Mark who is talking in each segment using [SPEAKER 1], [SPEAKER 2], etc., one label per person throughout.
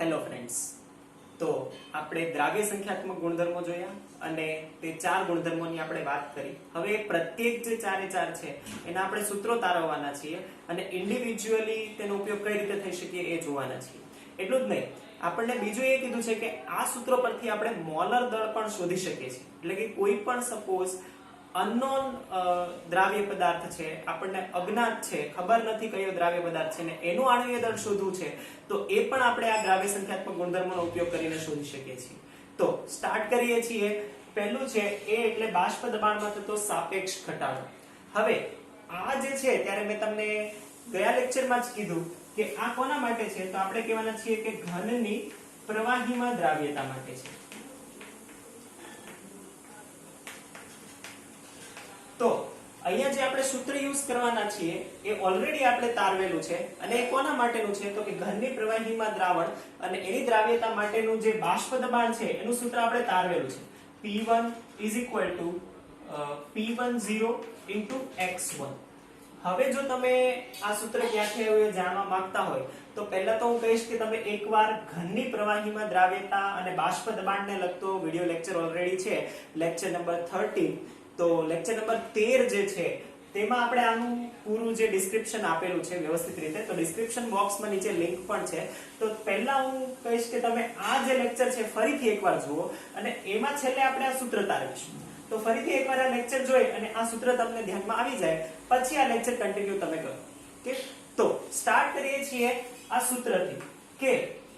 [SPEAKER 1] Hello friends, તો આપણે દ્રાવ્ય સંખ્યાત્મક ગુણધર્મો જોયા અને તે ચાર ગુણધર્મોની આપણે વાત કરી. હવે પ્રત્યેક જે ચારે ચાર છે એના આપણે સૂત્રો તારવવાના છીએ અને ઇન્ડિવિડ્યુઅલી તેનો ઉપયોગ કઈ રીતે થઈ શકે એ જોવાના છીએ. એટલું જ નહીં, આપણને બીજું એ કીધું છે કે આ સૂત્રો પરથી આપણે મોલર દળ પણ શોધી શકીએ છીએ. એટલે કે કોઈ પણ સપોઝ અનનોન દ્રાવ્ય પદાર્થ છે, આપણને અજ્ઞાત છે, ખબર નથી કયો દ્રાવ્ય પદાર્થ છે ને એનું આણ્વીય દળ શોધવું છે, તો એ પણ આપણે આ દ્રાવ્ય સંખ્યાત્મક ગુણધર્મોનો ઉપયોગ કરીને શોધી શકીએ છીએ. તો સ્ટાર્ટ કરીએ છીએ. પહેલું છે એ એટલે બાષ્પ દબાણમાં થતો સાપેક્ષ ઘટાડો. હવે આ જે છે ત્યારે મેં તમને ગયા લેક્ચરમાં જ કીધું કે આ કોના માટે છે, તો આપણે કહેવાના છીએ કે ઘનની પ્રવાહીમાં દ્રાવ્યતા માટે છે. તો અહીંયા જે આપણે સૂત્ર યુઝ કરવાના છીએ એ ઓલરેડી આપણે તારવેલું છે અને એ કોના માટેનું છે, તો કે ઘનની પ્રવાહીમાં દ્રાવણ અને એની દ્રાવ્યતા માટેનું જે બાષ્પ દબાણ છે એનું સૂત્ર આપણે તારવેલું છે. P1 = P10 * x1. હવે જો તમે આ સૂત્ર ક્યાંથી આવ્યું એ જાણવા માંગતા હોય તો પહેલા તો હું કહીશ કે તમે એકવાર ઘનની પ્રવાહીમાં દ્રાવ્યતા અને બાષ્પ દબાણને લગતો વિડિયો લેક્ચર ઓલરેડી છે, લેક્ચર નંબર 13. તો લેક્ચર નંબર 13 જે છે તેમાં આપણે આનું પૂરું જે ડિસ્ક્રિપ્શન આપેલું છે વ્યવસ્થિત રીતે, તો ડિસ્ક્રિપ્શન બોક્સમાં નીચે લિંક પણ છે. તો પહેલા હું કહીશ કે તમે આ જે લેક્ચર છે ફરીથી એકવાર જુઓ અને એમાં છેલ્લે આપણે આ સૂત્ર તારવીશું. તો ફરીથી એકવાર આ લેક્ચર જોઈ અને આ સૂત્ર તમને ધ્યાનમાં આવી જાય પછી આ લેક્ચર કન્ટિન્યુ તમે કરો. કે તો સ્ટાર્ટ કરીએ છીએ આ સૂત્રથી કે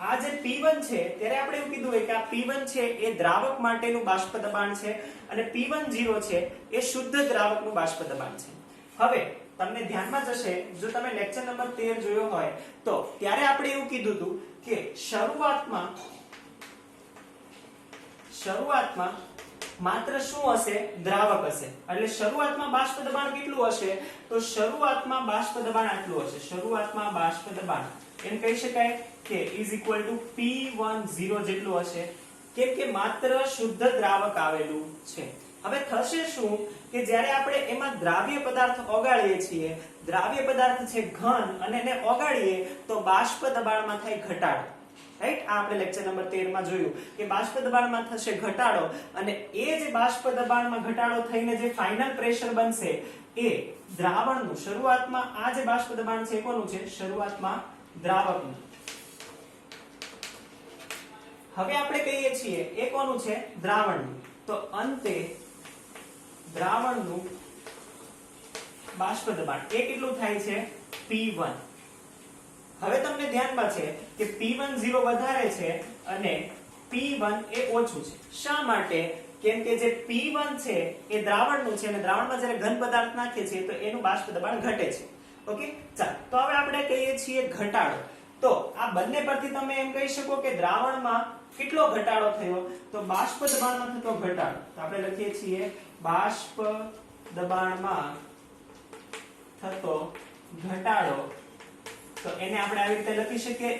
[SPEAKER 1] આ જે P1 છે ત્યારે આપણે એવું કીધું હોય કે આ P1 છે એ દ્રાવક માટેનું બાષ્પ દબાણ છે અને P10 છે એ શુદ્ધ દ્રાવકનું બાષ્પ દબાણ છે. હવે તમને ધ્યાનમાં જશે, જો તમે લેક્ચર નંબર 13 જોયો હોય તો ત્યારે આપણે એવું કીધું હતું કે શરૂઆતમાં માત્ર શું હશે, દ્રાવક હશે. એટલે શરૂઆતમાં બાષ્પ દબાણ કેટલું હશે, તો શરૂઆતમાં બાષ્પ દબાણ આટલું હશે. શરૂઆતમાં બાષ્પ દબાણ એમ કહી શકાય કે = P10 જેટલું હશે, કેમ કે માત્ર શુદ્ધ દ્રાવક આવેલું છે. હવે થશે શું કે જ્યારે આપણે એમાં દ્રાવ્ય પદાર્થ ઓગાળીએ છીએ, દ્રાવ્ય પદાર્થ છે ઘન અને એને ઓગાળીએ તો બાષ્પ દબાણમાં થાય ઘટાડો. રાઈટ, આ આપણે લેક્ચર નંબર 13 માં જોયું કે બાષ્પ દબાણમાં થશે ઘટાડો અને એ જે બાષ્પ દબાણમાં ઘટાડો થઈને જે ફાઇનલ પ્રેશર બનશે એ દ્રાવણનું, શરૂઆતમાં આ જે બાષ્પ દબાણ છે કોનું છે, શરૂઆતમાં દ્રાવકનું. હવે આપણે કહીએ છીએ એ કોનું છે, દ્રાવણનું. તો અંતે દ્રાવણનું બાષ્પ દબાણ એ કેટલું થાય છે, P1. હવે તમને ધ્યાનમાં છે કે P10 વધારે છે અને P1 એ ઓછું છે. શા માટે? કેમ કે જે P1 છે એ દ્રાવણનું છે અને દ્રાવણમાં જ્યારે ઘન પદાર્થ નાખીએ છીએ તો એનું બાષ્પ દબાણ ઘટે છે. ઓકે, ચાલો તો હવે આપણે કહીએ છીએ ઘટાડો. તો આ બંને પરથી તમે એમ કહી શકો કે દ્રાવણમાં કેટલો ઘટાડો થયો, તો બાષ્પ દબાણમાં થતો ઘટાડો. તો આપણે લખીએ છીએ બાષ્પ દબાણમાં થતો ઘટાડો. તો એને આપણે આવી રીતે લખી શકીએ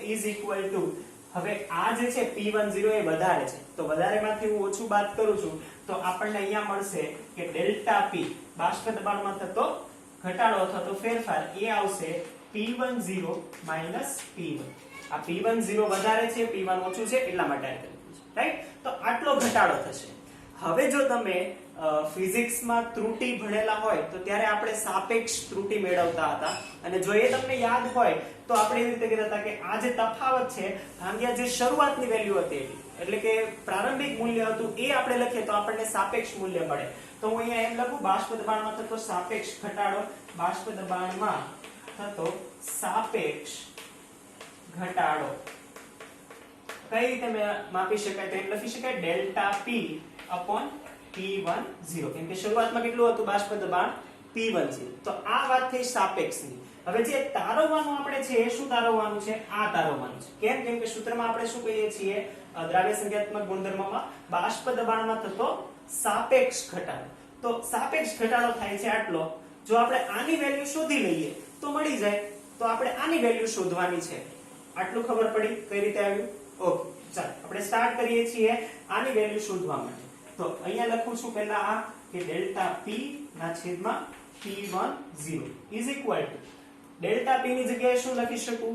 [SPEAKER 1] = હવે આ જે છે P10 એ વધારે છે તો વધારેમાંથી હું ઓછું બાદ કરું છું તો આપણને અહીંયા મળશે કે ΔP બાષ્પ દબાણમાં થતો ઘટાડો અથવા તો ફેરફાર એ આવશે P10 - P1. આ P10 વધારે છે, P1 ઓછું છે એટલા માટે આ કર્યું છે. રાઈટ, તો આટલો ઘટાડો થશે. હવે જો તમે ફિઝિક્સમાં ત્રુટિ ભણેલા હોય તો ત્યારે આપણે સાપેક્ષ ત્રુટિ મેળવતા હતા અને જો એ તમને યાદ હોય તો આપણે એવી રીતે કહેતા હતા કે આ જે તફાવત છે ભાગ્યા જે શરૂઆતની વેલ્યુ હતી એટલે કે પ્રારંભિક મૂલ્ય હતું એ આપણે લખીએ તો આપણને સાપેક્ષ મૂલ્ય મળે. તો હું અહીંયા એમ લખું બાષ્પ દબાણમાં થતો સાપેક્ષ ઘટાડો, બાષ્પ દબાણમાં થતો સાપેક્ષ ઘટાડો કઈ રીતે માપી શકાય, તો એમ લખી શકાય ΔP / P10. કેમ કે શરૂઆતમાં કેટલું હતું બાષ્પ દબાણ, P10. તો આ વાત થઈ સાપેક્ષની. હવે જે તારવવાનું આપણે છે એ શું તારવવાનું છે, આ તારવવાનું છે. કેમ? કેમ કે સૂત્રમાં આપણે શું કહીએ છીએ, દ્રાવ્ય સંખ્યાત્મક ગુણધર્મમાં બાષ્પ દબાણમાં થતો સાપેક્ષ ઘટાડો. તો સાપેક્ષ ઘટાડો થાય છે આટલો. જો આપણે આની વેલ્યુ શોધી લઈએ તો મળી જાય, તો આપણે આની વેલ્યુ શોધવાની છે. આટલું ખબર પડી કઈ રીતે આવ્યું? ઓકે, ચાલો આપણે સ્ટાર્ટ કરીએ છીએ આની વેલ્યુ શોધવા માટે. તો અહીંયા લખું છું પહેલા આ કે ΔP P10 = ΔP ની જગ્યાએ શું લખી શકું,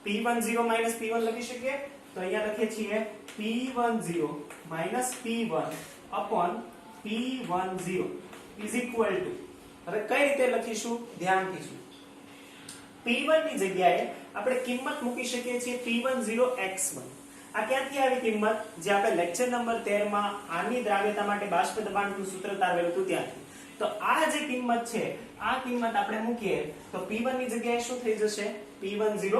[SPEAKER 1] P10 - P1 લખી શકીએ. તો અહીંયા લખીએ છીએ P10 minus P1 upon P10 is equal to, હવે કઈ રીતે લખીશું ધ્યાનથી શું, P1 ની જગ્યાએ આપણે કિંમત મૂકી શકીએ છીએ P10 x1. આ ક્યાંથી આવી કિંમત? જે આપણે લેક્ચર નંબર 13 માં આની દ્રાવ્યતા માટે બાષ્પ દબાણનું સૂત્ર તારવેલું હતું ત્યાંથી. તો આ જે કિંમત છે આ કિંમત આપણે મૂકીએ તો P1 ની જગ્યાએ શું થઈ જશે? P10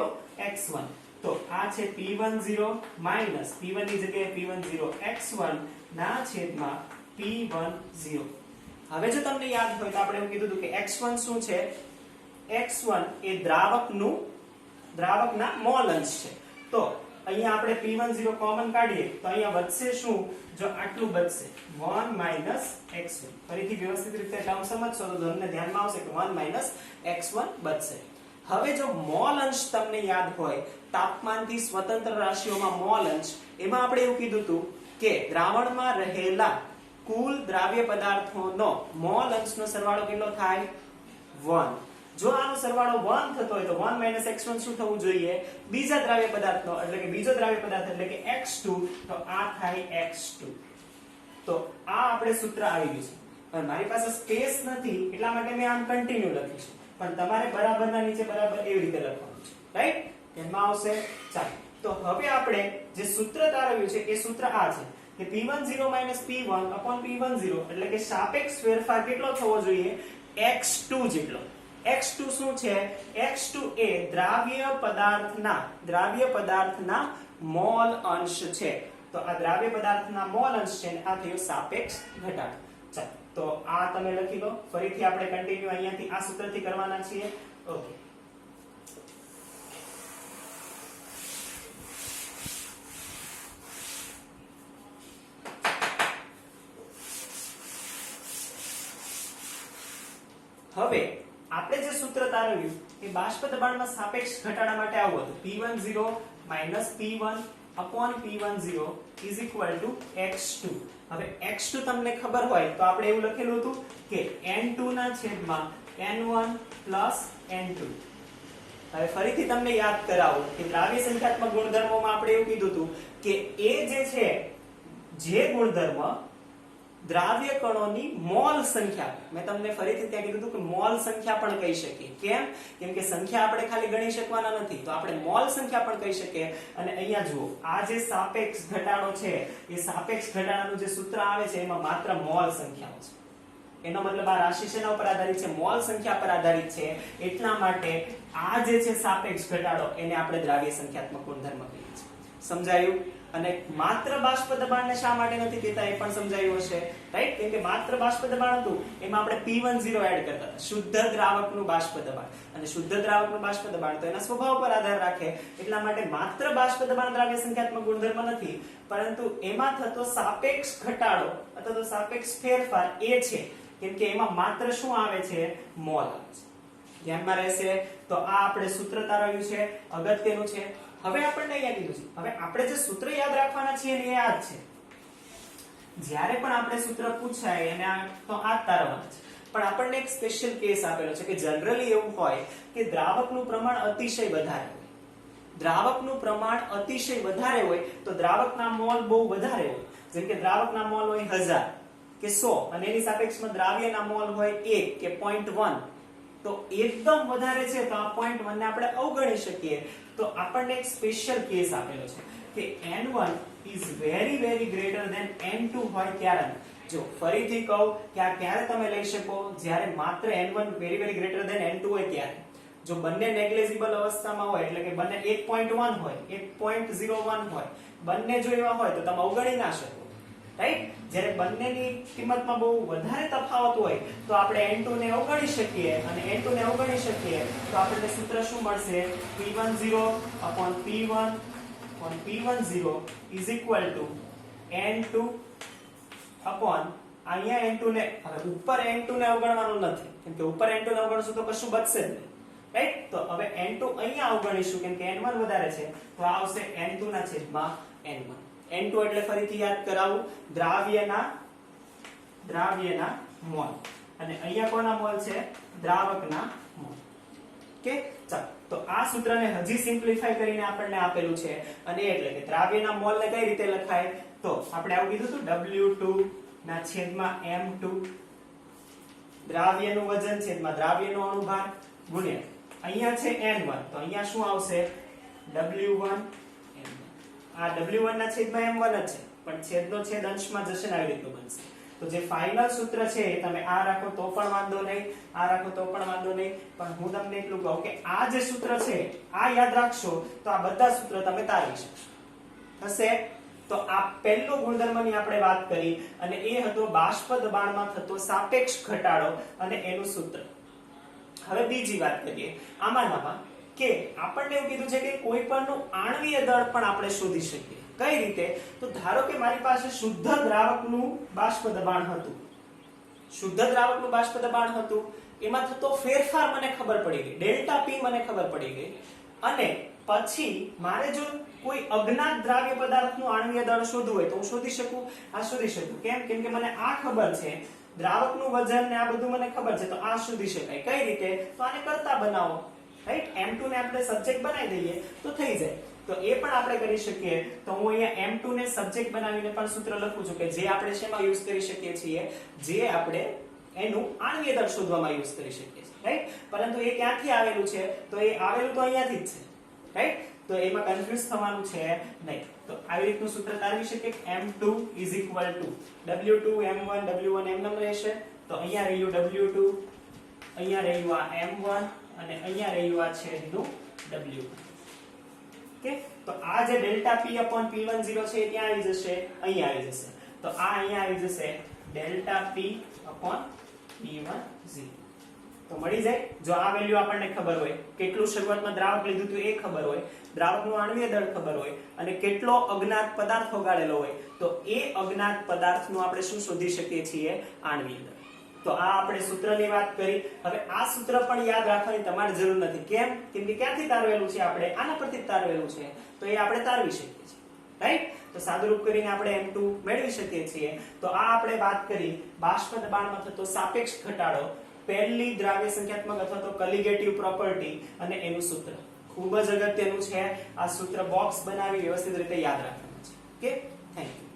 [SPEAKER 1] x1. તો આ છે P10 minus P1 ની જગ્યાએ P10 x1 ના છેદમાં P10. હવે જો તમને યાદ હોય તો આપણે એવું કીધું હતું કે x1 શું છે? x1 એ દ્રાવકના મોલ અંશ છે. તો અહીંયા આપણે P10 કોમન કાઢીએ તો અહીંયા વધશે શું? જો આટલું બચશે 1 minus x1. ફરીથી વ્યવસ્થિત રીતે ટર્મ સમજશો તો તમને ધ્યાનમાં આવશે કે 1 - x1 બચશે. હવે જો મોલ અંશ તમને યાદ હોય, તાપમાનથી સ્વતંત્ર રાશિઓમાં મોલ અંશ, એમાં આપણે એવું કીધું હતું કે દ્રાવણમાં રહેલા કુલ દ્રાવ્ય પદાર્થોનો મોલ અંશનો સરવાળો કેટલો થાય? 1. જો આનો સરવાળો 1 થતો હોય તો 1 - x1 શું થવું જોઈએ? બીજા દ્રાવ્ય પદાર્થનો, એટલે કે બીજો દ્રાવ્ય પદાર્થ એટલે કે x2, તો આ થાય x2. તો આ આપણે સૂત્ર આવી ગયું છે. પણ મારી પાસે સ્પેસ નથી એટલા માટે મેં આમ કન્ટિન્યુ લખ્યું છે. પણ તમારે બરાબરના નીચે બરાબર એવી રીતે લખવાનું છે, રાઈટ? એમાં આવશે. ચાલો, તો હવે આપણે જે સૂત્ર તારવ્યું છે એ સૂત્ર આ છે કે P10 - P1 upon P10 એટલે કે સાપેક્ષ ફેરફાર કેટલો થવો જોઈએ? x2 જેટલો. x2 શું છે? x2 એ દ્રાવ્ય પદાર્થના મોલ અંશ છે. તો આ દ્રાવ્ય પદાર્થના મોલ અંશ છે અને આ થયો સાપેક્ષ ઘટાડો. ચાલો, તો આ તમે લખી લો. ફરીથી આપણે કન્ટિન્યુ અહીંયાથી આ સૂત્રથી કરવાના છીએ. ઓકે, હવે આપણે જે સૂત્ર તારવ્યું એ બાષ્પ દબાણમાં સાપેક્ષ ઘટાડા માટે આવું હતું. P10 minus P1 upon P10 is equal to x2. હવે x2 તમને ખબર હોય તો આપણે એવું લખેલું હતું કે n2 ના છેદમાં n1 plus n2. હવે ફરીથી તમને યાદ કરાવું કે દ્રાવ્ય સંખ્યાત્મક ગુણધર્મોમાં આપણે એવું કીધું હતું કે એ જે છે, જે ગુણધર્મ દ્રાવ્ય કણોની મોલ સંખ્યા, મેં તમને ફરીથી ત્યાં કીધું હતું કે મોલ સંખ્યા પણ કહી શકીએ. કેમ? કેમ કે સંખ્યા આપણે ખાલી ગણી શકવાના નથી, તો આપણે મોલ સંખ્યા પણ કહી શકીએ. અને અહીંયા જુઓ, આ જે સાપેક્ષ ઘટાડો છે એ સાપેક્ષ ઘટાડાનું જે સૂત્ર આવે છે એમાં માત્ર મોલ સંખ્યાઓ છે. એનો મતલબ આ રાશિ શેના ઉપર આધારિત છે? મોલ સંખ્યા પર આધારિત છે. એટલા માટે આ જે છે સાપેક્ષ ઘટાડો એને આપણે દ્રાવ્ય સંખ્યાત્મક ગુણધર્મ કહીએ છીએ. સમજાયું? અને માત્ર બાષ્પ દબાણને શા માટે નથી કહેતા એ પણ સમજાયું હશે, રાઈટ? કેમ કે માત્ર બાષ્પ દબાણ હતું એમાં આપણે P10 એડ કરતા હતા. શુદ્ધ દ્રાવકનું બાષ્પ દબાણ, અને શુદ્ધ દ્રાવકનું બાષ્પ દબાણ તો એના સ્વભાવ પર આધાર રાખે. એટલા માટે માત્ર બાષ્પ દબાણ દ્રાવ્ય સંખ્યાત્મક ગુણધર્મ નથી, પરંતુ એમાં થતો સાપેક્ષ ઘટાડો અથવા તો સાપેક્ષ ફેરફાર એ છે. કેમ કે એમાં માત્ર શું આવે છે? મોલ આવે છે. ધ્યાનમાં રહેશે. તો આ આપણે સૂત્ર તારવ્યું છે, અગત્યનું છે. હવે આપણને અહીંયા કીધું છે, હવે આપણે જે સૂત્ર યાદ રાખવાના છે એ આ જ છે. જ્યારે પણ આપણે સૂત્ર પૂછાય અને તો આ તારવવાનું છે. પણ આપણને એક સ્પેશિયલ કેસ આપેલો છે કે જનરલી એવું હોય કે દ્રાવકનું પ્રમાણ અતિશય વધારે હોય. દ્રાવકનું પ્રમાણ અતિશય વધારે હોય તો દ્રાવકના મોલ બહુ વધારે હોય. જેમ કે દ્રાવકના મોલ હોય 1000 કે 100 અને એની સાપેક્ષમાં દ્રાવ્યના મોલ હોય 1 કે 0.1, તો એકદમ વધારે છે તો આ 0.1 ને આપણે અવગણી શકીએ. તો આપણને એક સ્પેશિયલ કેસ આપેલો છે કે n1 is very greater than n2 હોય ત્યારે. જો ફરીથી કહું કે આ ક્યારે તમે લઈ શકો? જ્યારે માત્ર n1 very greater than n2 હોય ત્યારે. જો બંને નેગ્લિજિબલ અવસ્થામાં હોય, એટલે કે બંને 1.1 હોય, 1.01 હોય, બંને જો એવા હોય તો તમે અવગણી ના શકો, રાઈટ? જ્યારે બંનેની કિંમતમાં બહુ વધારે તફાવત હોય તો આપણે n2 ને અવગણી શકીએ, અને n2 ને અવગણી શકીએ તો આપણને સૂત્ર શું મળશે? P10 upon P1 upon P10 is equal to n2 upon, અહીંયા n2 ને, હવે ઉપર n2 ને અવગણવાનું નથી કેમ કે ઉપર n2 ને અવગણશું તો કશું બચશે જ નહીં, રાઈટ? તો હવે n2 અહીંયા અવગણીશું કેમ કે n1 વધારે છે, તો આ આવશે n2 ના છેદમાં n1. n2 એટલે ફરીથી યાદ કરાવું, દ્રાવ્યના મોલ, અને અહીંયા કોના મોલ છે? દ્રાવકના મોલ. ઓકે, ચાલો તો આ સૂત્રને હજી સિમ્પ્લિફાય કરીને આપણને આપેલું છે અને એટલે કે દ્રાવ્યના મોલને કઈ રીતે લખાય તો આપણે આવું કીધું હતું W2 ના છેદમાં M2 દ્રાવ્યનું વજન છેદમાં દ્રાવ્યનો અણુભાર ગુણ્યા અહીંયા છે N1 તો અહીંયા શું આવશે W1 આ W1 ના છેદમાં M1 જ છે પણ છેદનો છેદ અંશમાં જશે ને આવી રીતનું બનશે તો જે ફાઇનલ સૂત્ર છે તમે આ રાખો તો પણ વાંધો નહીં આ રાખો તો પણ વાંધો નહીં પણ હું તમને એટલું કહું કે આ જે સૂત્ર છે આ યાદ રાખશો તો આ બધા સૂત્ર તમે તારવી શકશો હશે તો આ પહેલો ગુણધર્મની આપણે વાત કરી અને એ હતો બાષ્પ દબાણમાં થતો સાપેક્ષ ઘટાડો અને એનું સૂત્ર હવે બીજી વાત કરીએ આમાં કે આપણને એવું કીધું છે કે કોઈ પણનું આણ્વીય દળ પણ આપણે શોધી શકીએ કઈ રીતે તો ધારો કે મારી પાસે શુદ્ધ દ્રાવકનું બાષ્પ દબાણ હતું શુદ્ધ દ્રાવકનું બાષ્પ દબાણ હતું એમાં થતો ફેરફાર મને ખબર પડી ગઈ ડેલ્ટા પી મને ખબર પડી ગઈ અને પછી મારે જો કોઈ અજ્ઞાત દ્રાવ્ય પદાર્થનું આણ્વીય દળ શોધવું હોય તો હું શોધી શકું કેમ કે મને આ ખબર છે દ્રાવકનું વજન ને આ બધું મને ખબર છે તો આ શોધી શકાય કઈ રીતે તો આને કરતા બનાવો રાઈટ M2 ને આપણે સબ્જેક્ટ બનાવી દઈએ તો થઈ જાય તો એ પણ આપણે કરી શકીએ તો હું અહીંયા M2 ને સબ્જેક્ટ બનાવીને પણ સૂત્ર લખું છું કે જે આપણે શેમાં યુઝ કરી શકીએ છીએ જે આપણે એનું આણ્વીય દળ શોધવામાં યુઝ કરી શકીએ છીએ રાઈટ પરંતુ એ ક્યાંથી આવેલું છે તો એ આવેલું તો અહીંયાથી જ છે રાઈટ તો એમાં કન્ફ્યુઝ થવાનું છે નહીં તો આવી રીતનું સૂત્ર તારવી શકીએ M2 W2 M1 W1 એમ રહેશે તો અહીંયા રહ્યું W2 અહીંયા રહ્યું આ M1 અને અહીંયા રહ્યું આ છેદનું W1 ઓકે તો આ જે ડેલ્ટા P/P10 છે એ ત્યાં આવી જશે અહીંયા આવી જશે તો આ અહીંયા આવી જશે ડેલ્ટા P/P10 તો મળી જાય જો આ વેલ્યુ આપણને ખબર હોય કેટલું શરૂઆતમાં દ્રાવક લીધું હતું એ ખબર હોય દ્રાવકનું આણ્વીય દળ ખબર હોય અને કેટલો અજ્ઞાત પદાર્થ ઓગાળેલો હોય તો એ અજ્ઞાત પદાર્થનું આપણે શું શોધી શકીએ છીએ આણ્વીય દળ તો આ આપણે સૂત્રની વાત કરી હવે આ સૂત્ર પણ યાદ રાખવાની તમારે જરૂર નથી કેમ કે ક્યાંથી તારવેલું છે આપણે આના પરથી તારવેલું છે તો એ આપણે તારવી શકીએ છીએ રાઈટ તો સાદુરૂપ કરીને આપણે M2 મેળવી શકીએ છીએ તો આ આપણે વાત કરી બાષ્પ દબાણમાં થતો સાપેક્ષ ઘટાડો પહેલી દ્રાવ્ય સંખ્યાત્મક અથવા તો કલિગેટિવ પ્રોપર્ટી અને એનું સૂત્ર ખૂબ જ અગત્યનું છે આ સૂત્ર બોક્સ બનાવી વ્યવસ્થિત રીતે યાદ રાખવાનું છે ઓકે થેન્ક યુ